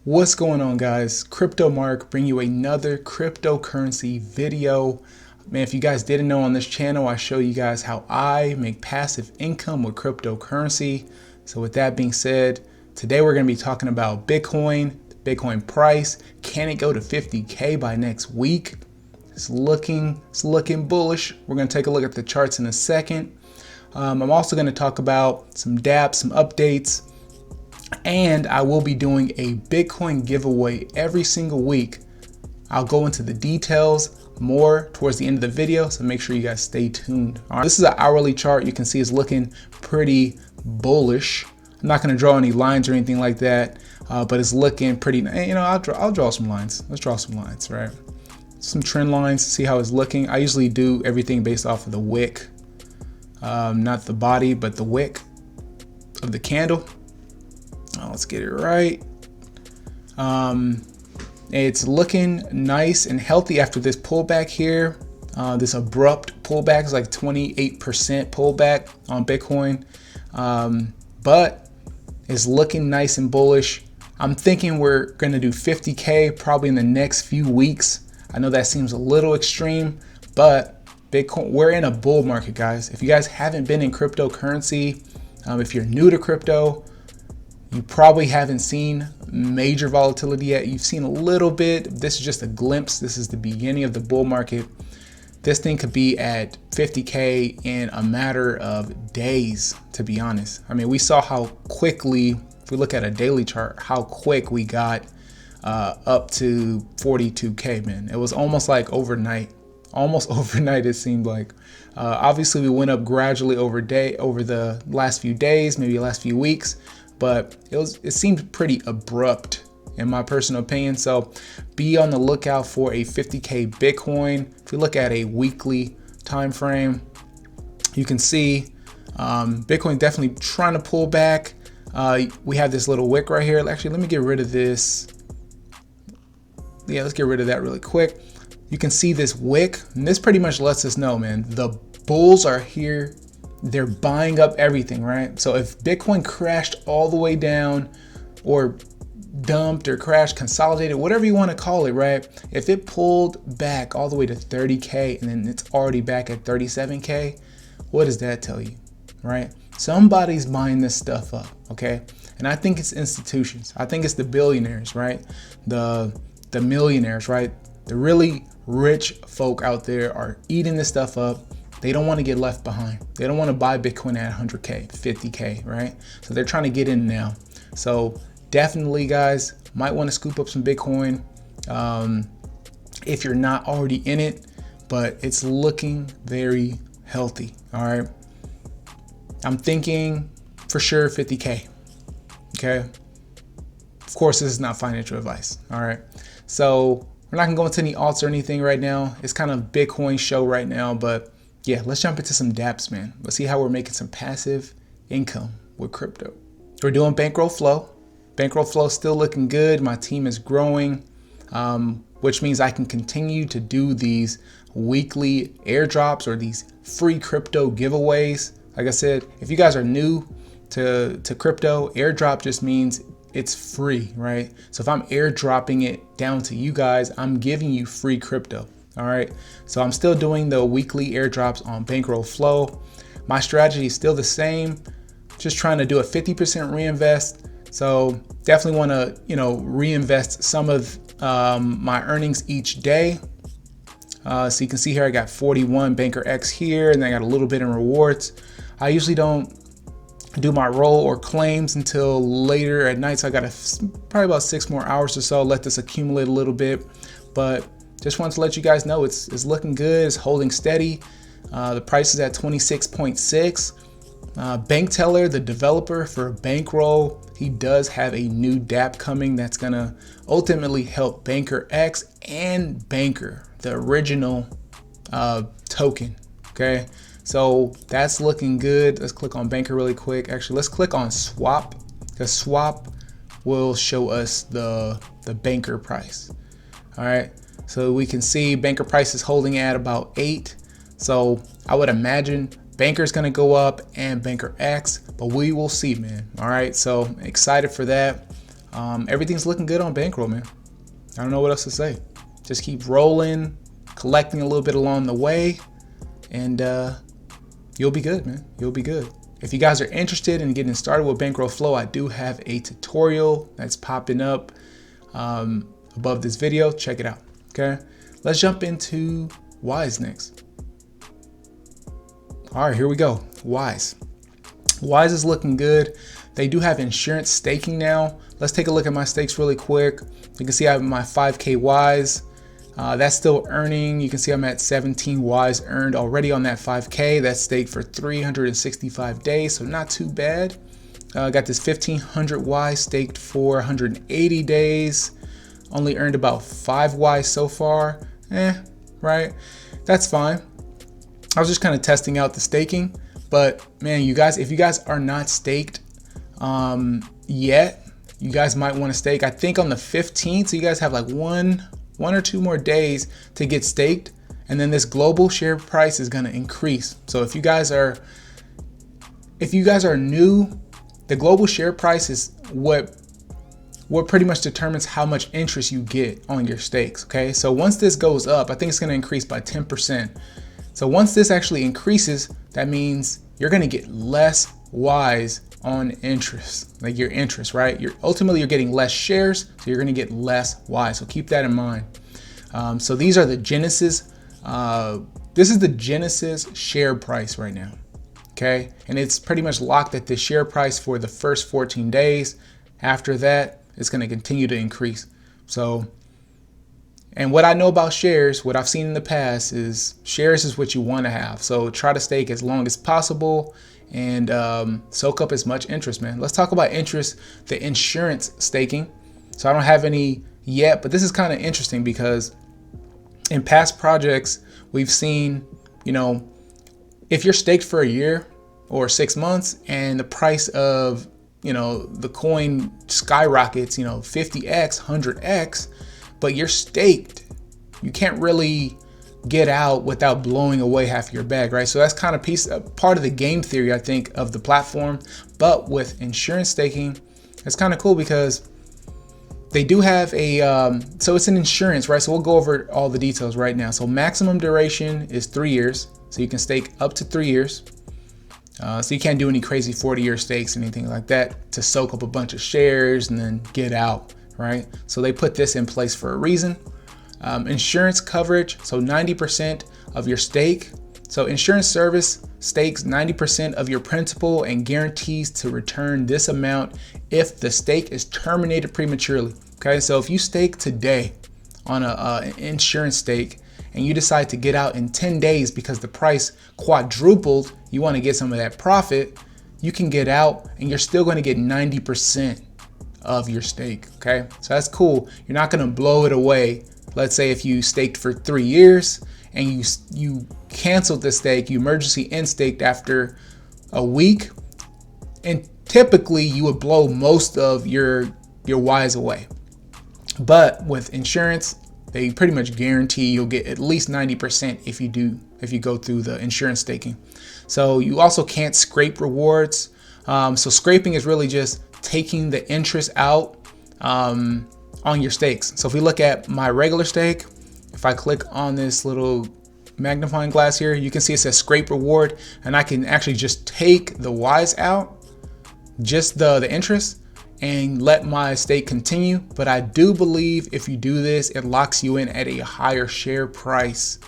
What's going on, guys? Crypto Mark bring you another cryptocurrency video. Man, if you guys didn't know, on this channel I show you guys how I make passive income with cryptocurrency. So with that being said, today we're going to be talking about Bitcoin, the Bitcoin price. Can it go to 50K by next week? It's looking bullish. We're going to take a look at the charts in a second. I'm also going to talk about some dApps, some updates, and I will be doing a Bitcoin giveaway every single week. I'll go into the details more towards the end of the video, so make sure you guys stay tuned. All right, this is an hourly chart. You can see it's looking pretty bullish. I'm not going to draw any lines or anything like that, but it's looking pretty. You know, I'll draw some lines. Let's draw some lines, right? Some trend lines. See how it's looking. I usually do everything based off of the wick, not the body, but the wick of the candle. Let's get it right. It's looking nice and healthy after this pullback here. This abrupt pullback is like 28% pullback on Bitcoin, but it's looking nice and bullish. I'm thinking we're going to do 50K probably in the next few weeks. I know that seems a little extreme, but Bitcoin, we're in a bull market, guys. If you guys haven't been in cryptocurrency, if you're new to crypto, you probably haven't seen major volatility yet. You've seen a little bit. This is just a glimpse. This is the beginning of the bull market. This thing could be at 50K in a matter of days, to be honest. I mean, we saw how quickly, if we look at a daily chart, how quick we got up to 42K, man. It was almost like overnight. Almost overnight, it seemed like. Obviously, we went up gradually over the last few days, maybe the last few weeks. But it seemed pretty abrupt in my personal opinion. So be on the lookout for a 50K Bitcoin. If we look at a weekly time frame, you can see Bitcoin definitely trying to pull back. We have this little wick right here. Actually, let me get rid of this. Yeah, let's get rid of that really quick. You can see this wick, and this pretty much lets us know, man, the bulls are here. They're buying up everything, right? So if Bitcoin crashed all the way down, or dumped or crashed, consolidated, whatever you want to call it, right? If it pulled back all the way to 30K and then it's already back at 37K, what does that tell you, right? Somebody's buying this stuff up, okay? And I think it's institutions. I think it's the billionaires, right? The millionaires, right? The really rich folk out there are eating this stuff up. They don't want to get left behind. They don't want to buy Bitcoin at 100K, 50K, right? So they're trying to get in now. So definitely, guys, might want to scoop up some Bitcoin if you're not already in it, but it's looking very healthy, all right? I'm thinking for sure 50K, okay? Of course, this is not financial advice, all right? So we're not gonna go into any alts or anything right now. It's kind of Bitcoin show right now, but yeah, let's jump into some dApps, man. Let's see how we're making some passive income with crypto. We're doing Bankroll Flow. Bankroll Flow still looking good. My team is growing, which means I can continue to do these weekly airdrops or these free crypto giveaways. Like I said, if you guys are new to crypto, airdrop just means it's free, right? So if I'm airdropping it down to you guys, I'm giving you free crypto. All right, so I'm still doing the weekly airdrops on Bankroll Flow. My strategy is still the same, just trying to do a 50% reinvest. So definitely want to, reinvest some of my earnings each day. So you can see here I got 41 Banker X here, and then I got a little bit in rewards. I usually don't do my roll or claims until later at night, so I got probably about 6 more hours or so. Let this accumulate a little bit, but just wanted to let you guys know it's looking good. It's holding steady. The price is at 26.6. Bank Teller, the developer for Bankroll, he does have a new dApp coming that's gonna ultimately help Banker X and Banker, the original token. Okay, so that's looking good. Let's click on Banker really quick. Actually, let's click on Swap, because Swap will show us the Banker price. All right. So we can see Banker price is holding at about 8. So I would imagine Banker's gonna go up and Banker X, but we will see, man. All right, so excited for that. everything's looking good on Bankroll, man. I don't know what else to say. Just keep rolling, collecting a little bit along the way, and you'll be good, man. You'll be good. If you guys are interested in getting started with Bankroll Flow, I do have a tutorial that's popping up above this video. Check it out. Okay, let's jump into Wise next. All right, here we go. Wise is looking good. They do have insurance staking now. Let's take a look at my stakes really quick. You can see I have my 5K Wise. That's still earning. You can see I'm at 17 Wise earned already on that 5K. That's staked for 365 days, so not too bad. Got this 1500 Wise staked for 180 days. Only earned about 5 Wise so far. Right? That's fine. I was just kind of testing out the staking, but man, you guys, if you guys are not staked yet, you guys might want to stake. I think on the 15th, so you guys have like one or two more days to get staked, and then this global share price is going to increase. So if you guys are new, the global share price is what pretty much determines how much interest you get on your stakes. Okay, so once this goes up, I think it's going to increase by 10%. So once this actually increases, that means you're going to get less Wise on interest, like your interest, right? Ultimately you're getting less shares, so you're going to get less Wise. So keep that in mind. So these are the Genesis. This is the Genesis share price right now. Okay, and it's pretty much locked at the share price for the first 14 days. After that, it's going to continue to increase. So, and what I know about shares, what I've seen in the past is shares is what you want to have. So try to stake as long as possible and soak up as much interest, man. Let's talk about interest, the insurance staking. So I don't have any yet, but this is kind of interesting because in past projects, we've seen, you know, if you're staked for a year or 6 months and the price of, you know, the coin skyrockets, you know, 50x, 100x, but you're staked, you can't really get out without blowing away half your bag, right? So that's kind of part of the game theory, I think, of the platform. But with insurance staking, it's kind of cool because they do have a, so it's an insurance, right? So we'll go over all the details right now. So maximum duration is 3 years. So you can stake up to 3 years. So you can't do any crazy 40-year stakes, anything like that, to soak up a bunch of shares and then get out, right? So they put this in place for a reason. Insurance coverage, so 90% of your stake. So insurance service stakes 90% of your principal and guarantees to return this amount if the stake is terminated prematurely. Okay, so if you stake today on an insurance stake and you decide to get out in 10 days because the price quadrupled, you want to get some of that profit, you can get out and you're still going to get 90% of your stake. Okay, so that's cool. You're not going to blow it away. Let's say if you staked for 3 years and you canceled the stake, you emergency end staked after a week, and typically you would blow most of your Wise away. But with insurance, they pretty much guarantee you'll get at least 90% if you go through the insurance staking. So you also can't scrape rewards. So scraping is really just taking the interest out on your stakes. So if we look at my regular stake, if I click on this little magnifying glass here, you can see it says scrape reward, and I can actually just take the Wise out, just the interest, and let my stake continue. But I do believe if you do this, it locks you in at a higher share price.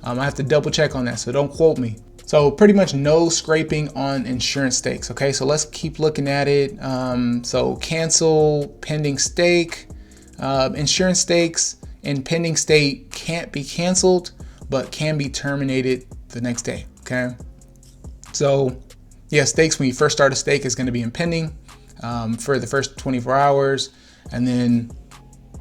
I have to double check on that, so don't quote me. So pretty much no scraping on insurance stakes. Okay, so let's keep looking at it. So cancel pending stake. Insurance stakes in pending state can't be canceled, but can be terminated the next day. Okay, so yeah, stakes when you first start a stake is going to be in pending for the first 24 hours, and then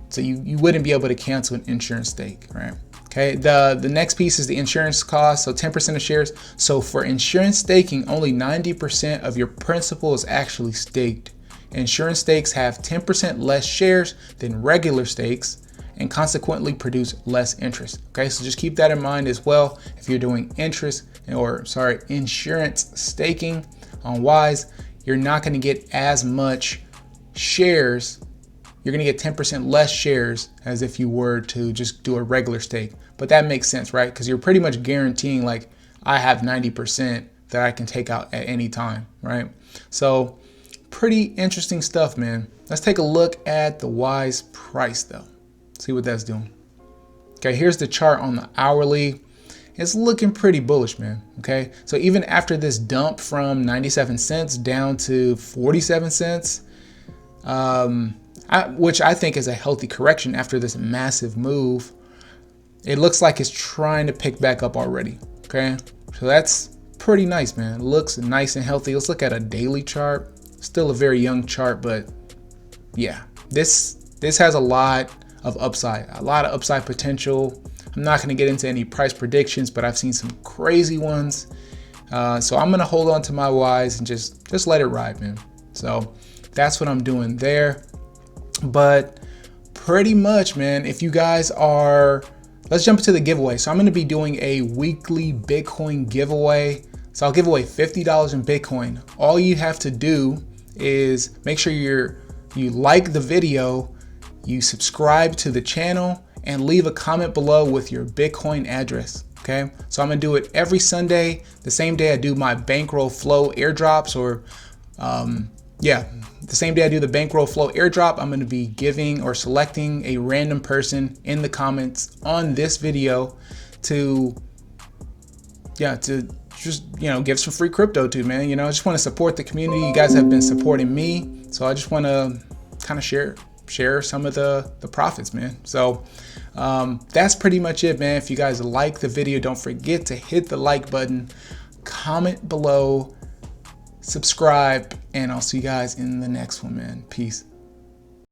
so you wouldn't be able to cancel an insurance stake, right? Okay, the next piece is the insurance cost, so 10% of shares. So for insurance staking, only 90% of your principal is actually staked. Insurance stakes have 10% less shares than regular stakes and consequently produce less interest. Okay, so just keep that in mind as well. If you're doing insurance staking on Wise, you're not going to get as much shares you're going to get 10% less shares as if you were to just do a regular stake. But that makes sense, right? Because you're pretty much guaranteeing like I have 90% that I can take out at any time, right? So pretty interesting stuff, man. Let's take a look at the WISE price though. See what that's doing. Okay, here's the chart on the hourly. It's looking pretty bullish, man. Okay, so even after this dump from 97 cents down to 47 cents, which I think is a healthy correction after this massive move, it looks like it's trying to pick back up already. Okay, so that's pretty nice, man. It looks nice and healthy. Let's look at a daily chart. Still a very young chart, but yeah, this has a lot of upside potential. I'm not going to get into any price predictions, but I've seen some crazy ones. So I'm going to hold on to my WISE and just let it ride, man. So that's what I'm doing there. But pretty much, man, if you guys are, let's jump into the giveaway. So I'm going to be doing a weekly Bitcoin giveaway. So I'll give away $50 in Bitcoin. All you have to do is make sure you like the video, you subscribe to the channel, and leave a comment below with your Bitcoin address. Okay, so I'm gonna do it every Sunday, the same day I do my Bankroll Flow airdrops, or the same day I do the Bankroll Flow airdrop, I'm gonna be giving or selecting a random person in the comments on this video to just, give some free crypto to, man. I just want to support the community. You guys have been supporting me, so I just want to kind of share some of the profits, man. So that's pretty much it, man. If you guys like the video, don't forget to hit the like button, comment below, subscribe, and I'll see you guys in the next one, man. Peace.